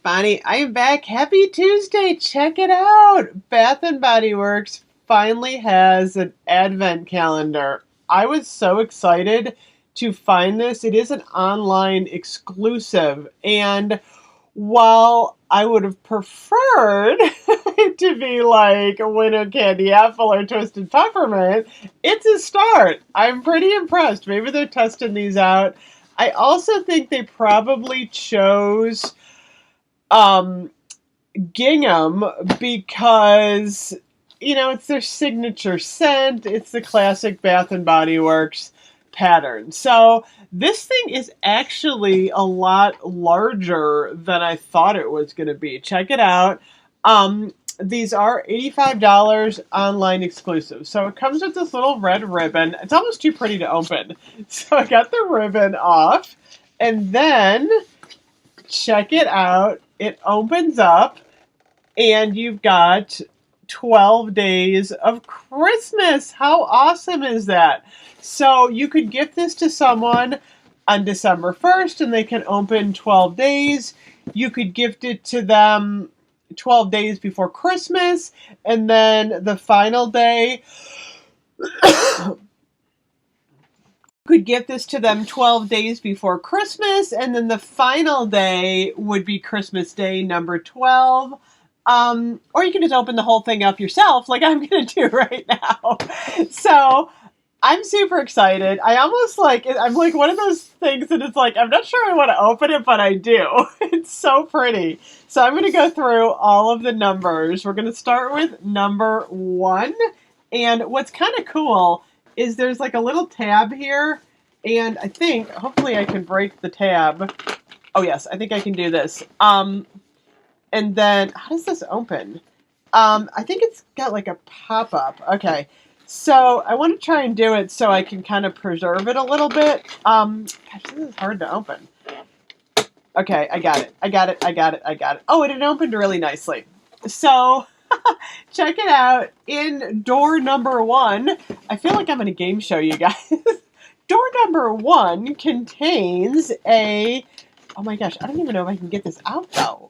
Bonnie, I am back. Happy Tuesday. Check it out. Bath and Body Works finally has an advent calendar. I was so excited to find this. It is an online exclusive. And while I would have preferred it to be like a winter candy apple or twisted peppermint, it's a start. I'm pretty impressed. Maybe they're testing these out. I also think they probably chose um, Gingham because, it's their signature scent. It's the classic Bath and Body Works pattern. So this thing is actually a lot larger than I thought it was going to be. Check it out. These are $85 online exclusive. So it comes with this little red ribbon. It's almost too pretty to open. So I got the ribbon off. And then, check it out. It opens up and you've got 12 days of Christmas. How awesome is that? So you could gift this to someone on December 1st and they can open 12 days. You could gift it to them 12 days before Christmas, and then the final day could get this to them 12 days before Christmas, and then the final day would be Christmas Day number 12. Or you can just open the whole thing up yourself, like I'm going to do right now. So I'm super excited. I'm like one of those things that it's like, I'm not sure I want to open it, but I do. It's so pretty. So I'm going to go through all of the numbers. We're going to start with number 1. And what's kind of cool is there's like a little tab here, and I think, hopefully I can break the tab. Oh yes, I think I can do this. And then, how does this open? I think it's got like a pop-up. Okay, so I want to try and do it so I can kind of preserve it a little bit. Gosh, this is hard to open. Okay, I got it. Oh, and it opened really nicely. So, check it out. In door number 1, I feel like I'm in a game show, you guys. Door number 1 contains oh my gosh, I don't even know if I can get this out though.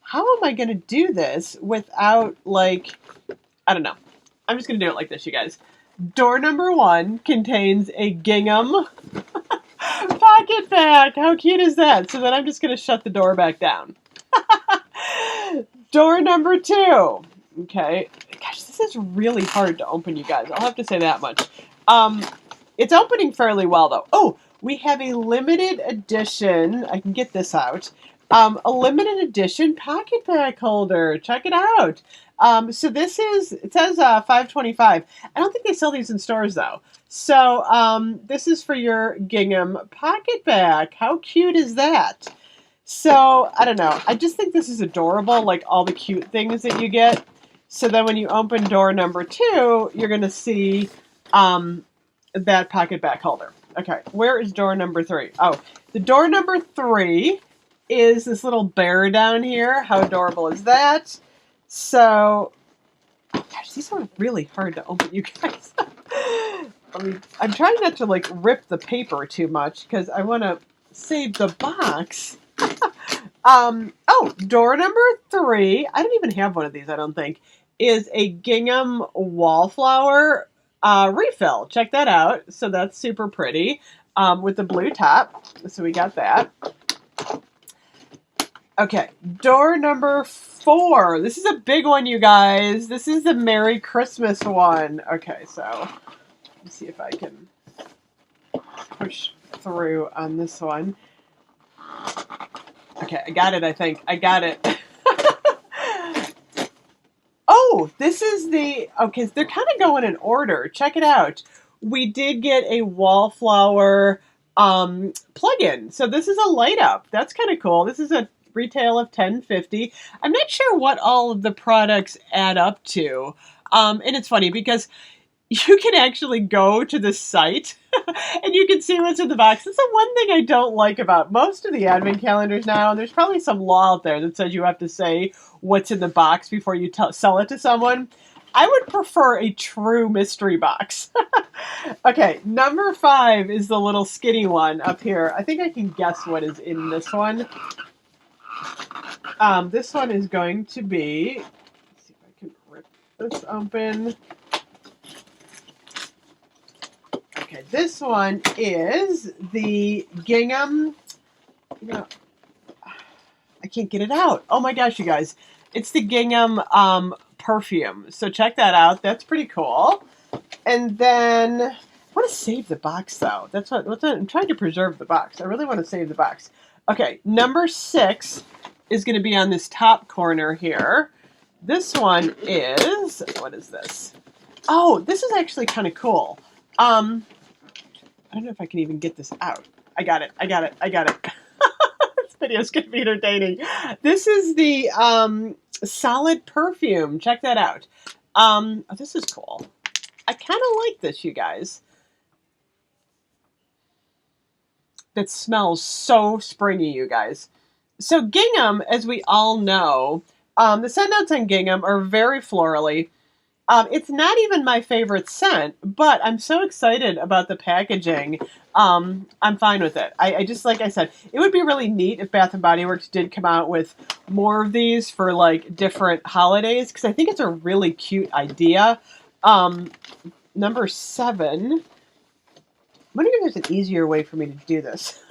How am I going to do this without, I don't know. I'm just going to do it like this, you guys. Door number 1 contains a Gingham pocket bag. How cute is that? So then I'm just going to shut the door back down. Door number 2. Okay. Gosh, this is really hard to open, you guys. I'll have to say that much. It's opening fairly well, though. Oh, we have a limited edition. I can get this out. A limited edition pocket bag holder. Check it out. So this is, it says $5.25. I don't think they sell these in stores, though. So this is for your Gingham pocket bag. How cute is that? So, I don't know. I just think this is adorable, like all the cute things that you get. So then when you open door number 2, you're going to see that pocket back holder. Okay, where is door number 3? Oh, the door number 3 is this little bear down here. How adorable is that? So, oh gosh, these are really hard to open, you guys. I'm trying not to rip the paper too much because I want to save the box. Door number 3, I don't even have one of these, I don't think, is a Gingham wallflower refill. Check that out. So that's super pretty with the blue top. So we got that. Okay, door number 4. This is a big one, you guys. This is the Merry Christmas one. Okay, so let me see if I can push through on this one. Okay, I got it, I think. I got it. Oh, this is okay, they're kind of going in order. Check it out. We did get a wallflower plug-in. So this is a light up. That's kind of cool. This is a retail of $10.50. I'm not sure what all of the products add up to. And it's funny because you can actually go to the site and you can see what's in the box. That's the one thing I don't like about most of the advent calendars now. And there's probably some law out there that says you have to say what's in the box before you sell it to someone. I would prefer a true mystery box. Okay, number 5 is the little skinny one up here. I think I can guess what is in this one. This one is going to be, let's see if I can rip this open. Okay, this one is the Gingham, I can't get it out. Oh my gosh, you guys. It's the Gingham perfume. So check that out. That's pretty cool. And then I want to save the box though. That's what I'm trying to preserve the box. I really want to save the box. Okay, number 6 is going to be on this top corner here. This one is, what is this? Oh, this is actually kind of cool. I don't know if I can even get this out. I got it. This video is going to be entertaining. This is the solid perfume. Check that out. Oh, this is cool. I kind of like this, you guys. That smells so springy, you guys. So Gingham, as we all know, the scent notes on Gingham are very florally. It's not even my favorite scent, but I'm so excited about the packaging. I'm fine with it. I just, like I said, it would be really neat if Bath & Body Works did come out with more of these for like different holidays, because I think it's a really cute idea. Number 7. I'm wondering if there's an easier way for me to do this.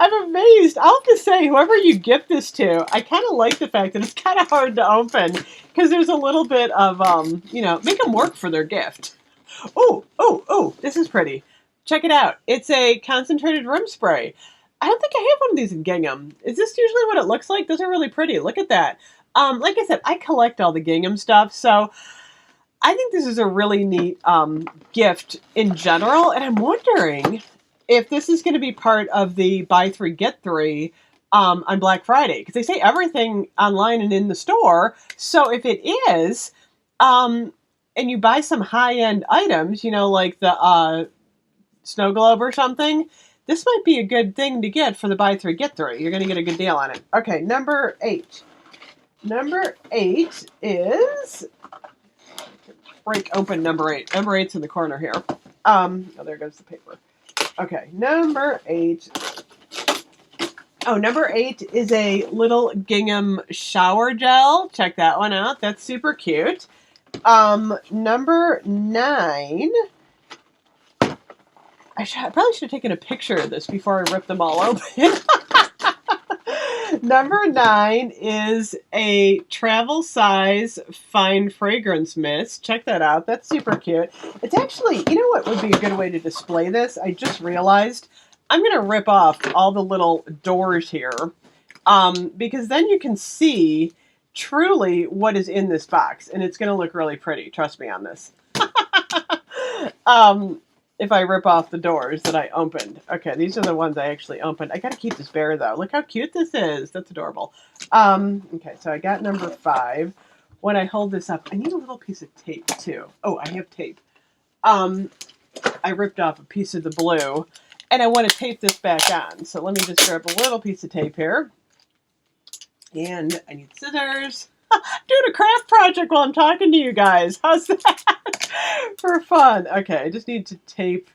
I'm amazed. I'll have to say, whoever you gift this to, I kind of like the fact that it's kind of hard to open because there's a little bit of, make them work for their gift. Oh, this is pretty. Check it out. It's a concentrated room spray. I don't think I have one of these in Gingham. Is this usually what it looks like? Those are really pretty. Look at that. Like I said, I collect all the Gingham stuff, so I think this is a really neat gift in general, and I'm wondering if this is going to be part of the buy 3 get 3 on Black Friday, because they say everything online and in the store. So if it is, and you buy some high-end items, like the snow globe or something, this might be a good thing to get for the buy 3 get 3. You're going to get a good deal on it. Okay, number 8. Number 8 is, break open number 8. Number 8's in the corner here. Oh, there goes the paper. Okay, number 8. Oh, number 8 is a little Gingham shower gel. Check that one out. That's super cute. Number 9. I probably should have taken a picture of this before I ripped them all open. Number 9 is a travel size fine fragrance mist. Check that out. That's super cute. It's actually, you know what would be a good way to display this? I just realized I'm going to rip off all the little doors here because then you can see truly what is in this box, and it's going to look really pretty. Trust me on this. If I rip off the doors that I opened. Okay, these are the ones I actually opened. I gotta keep this bare though. Look how cute this is. That's adorable. Okay, so I got number 5. When I hold this up, I need a little piece of tape too. Oh, I have tape. I ripped off a piece of the blue, and I want to tape this back on. So let me just grab a little piece of tape here. And I need scissors. Doing a craft project while I'm talking to you guys. How's that? For fun. Okay, I just need to tape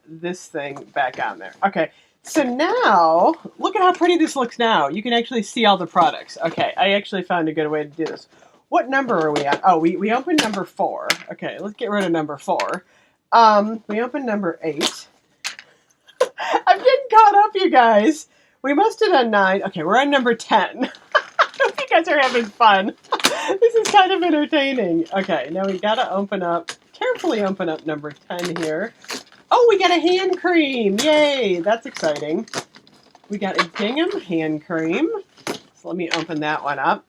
this thing back on there. Okay, so now, look at how pretty this looks now. You can actually see all the products. Okay, I actually found a good way to do this. What number are we at? Oh, we opened number 4. Okay, let's get rid of number 4. We opened number 8. I'm getting caught up, you guys. We must have done 9. Okay, we're on number 10. I hope you guys are having fun. This is kind of entertaining. Okay, now we gotta carefully open up number 10 here. Oh, we got a hand cream. Yay, that's exciting. We got a Gingham hand cream. So let me open that one up.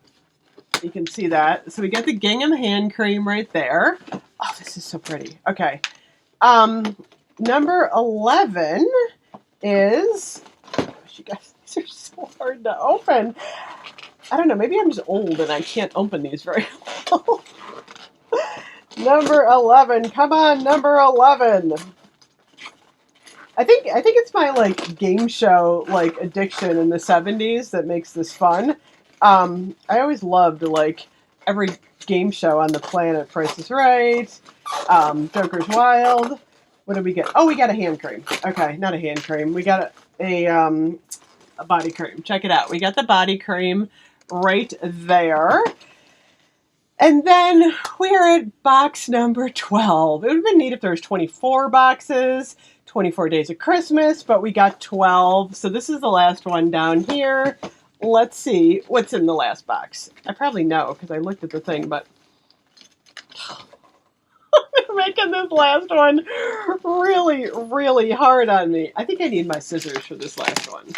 You can see that. So we got the Gingham hand cream right there. Oh, this is so pretty. Okay. Number 11 is, gosh, you guys, these are so hard to open. I don't know, maybe I'm just old and I can't open these very well. Number 11, come on, number 11. I think it's my game show addiction in the 70s that makes this fun. I always loved every game show on the planet. Price is Right, Joker's Wild. What did we get? Oh, we got a hand cream. Okay, not a hand cream. We got a body cream. Check it out. We got the body cream right there. And then we are at box number 12. It would have been neat if there was 24 boxes, 24 days of Christmas, but we got 12. So this is the last one down here. Let's see what's in the last box. I probably know because I looked at the thing, but they're making this last one really, really hard on me. I think I need my scissors for this last one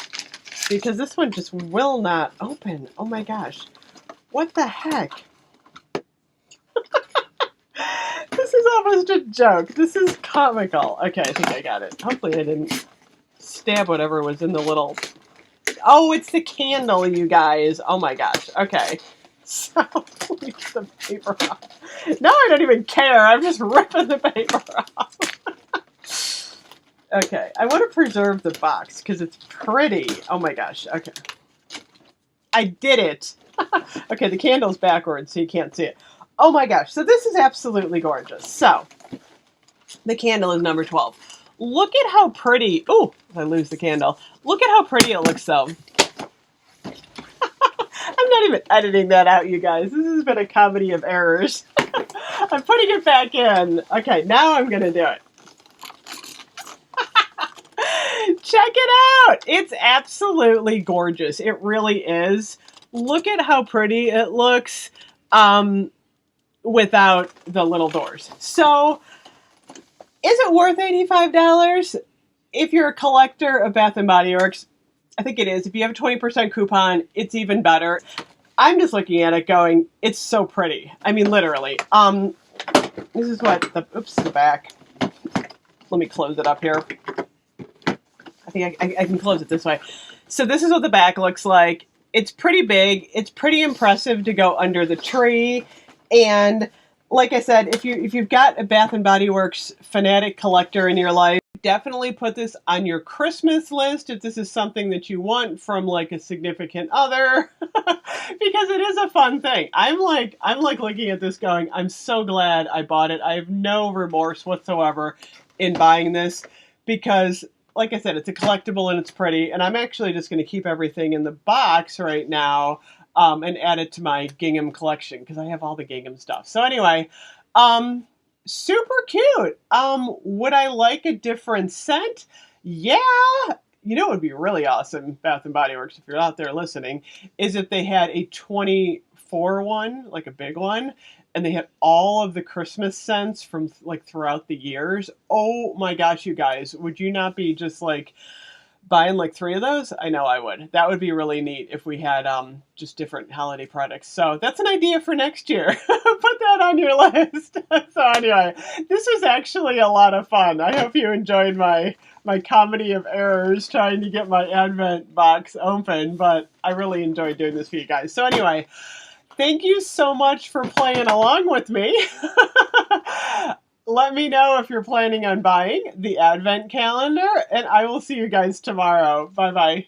because this one just will not open. Oh my gosh. What the heck? This is almost a joke. This is comical. Okay, I think I got it. Hopefully I didn't stab whatever was in the little... Oh, it's the candle, you guys. Oh my gosh. Okay. So, leave the paper off. Now I don't even care. I'm just ripping the paper off. Okay, I want to preserve the box because it's pretty. Oh my gosh. Okay. I did it. Okay, the candle's backwards so you can't see it. Oh my gosh, so this is absolutely gorgeous. So, the candle is number 12. Look at how pretty, oh, I lose the candle. Look at how pretty it looks though. I'm not even editing that out, you guys. This has been a comedy of errors. I'm putting it back in. Okay, now I'm going to do it. Check it out. It's absolutely gorgeous. It really is. Look at how pretty it looks. Without the little doors. So, is it worth $85? If you're a collector of Bath & Body Works, I think it is. If you have a 20% coupon, it's even better. I'm just looking at it going, it's so pretty. I mean, literally. This is what the back. Let me close it up here. I think I can close it this way. So this is what the back looks like. It's pretty big. It's pretty impressive to go under the tree. And like I said, if you've got a Bath & Body Works fanatic collector in your life, definitely put this on your Christmas list if this is something that you want from like a significant other, because it is a fun thing. I'm like looking at this going, I'm so glad I bought it. I have no remorse whatsoever in buying this because, like I said, it's a collectible and it's pretty. And I'm actually just going to keep everything in the box right now. And add it to my Gingham collection because I have all the Gingham stuff. So anyway, super cute. Would I like a different scent? Yeah. You know what would be really awesome, Bath & Body Works, if you're out there listening, is if they had a 24 one, like a big one, and they had all of the Christmas scents from like throughout the years. Oh my gosh, you guys, would you not be just like buying like 3 of those? I know I would. That would be really neat if we had just different holiday products. So that's an idea for next year. Put that on your list. So anyway, this was actually a lot of fun. I hope you enjoyed my comedy of errors trying to get my Advent box open, but I really enjoyed doing this for you guys. So anyway, thank you so much for playing along with me. Let me know if you're planning on buying the Advent calendar, and I will see you guys tomorrow. Bye-bye.